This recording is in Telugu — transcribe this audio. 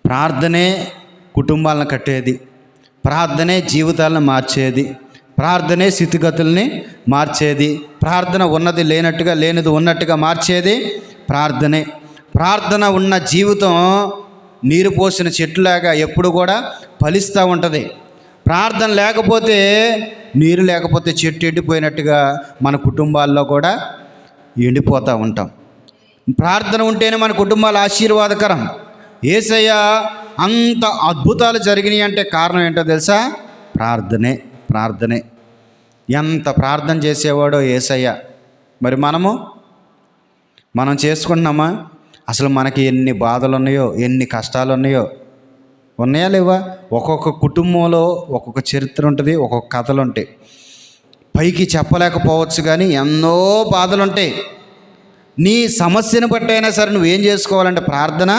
ప్రార్థనే కుటుంబాలను కట్టేది, ప్రార్థనే జీవితాలను మార్చేది, ప్రార్థనే స్థితిగతుల్ని మార్చేది, ప్రార్థన ఉన్నది లేనట్టుగా లేనిది ఉన్నట్టుగా మార్చేది ప్రార్థనే. ప్రార్థన ఉన్న జీవితం నీరు పోసిన చెట్టులాగా ఎప్పుడు కూడా ఫలిస్తూ ఉంటుంది. ప్రార్థన లేకపోతే, నీరు లేకపోతే చెట్టు ఎండిపోయినట్టుగా మన కుటుంబాల్లో కూడా ఎండిపోతూ ఉంటాం. ప్రార్థన ఉంటేనే మన కుటుంబాలు ఆశీర్వాదకరం. యేసయ్య అంత అద్భుతాలు జరిగినాయి అంటే కారణం ఏంటో తెలుసా? ప్రార్థనే. ఎంత ప్రార్థన చేసేవాడో యేసయ్య. మరి మనం చేసుకుంటున్నామా? అసలు మనకి ఎన్ని బాధలు ఉన్నాయో, ఎన్ని కష్టాలు ఉన్నాయా లేవా? ఒక్కొక్క కుటుంబంలో ఒక్కొక్క చరిత్ర ఉంటుంది, ఒక్కొక్క కథలు ఉంటాయి. పైకి చెప్పలేకపోవచ్చు కానీ ఎన్నో బాధలు ఉంటాయి. నీ సమస్యను బట్టి అయినా సరే నువ్వేం చేసుకోవాలంటే ప్రార్థన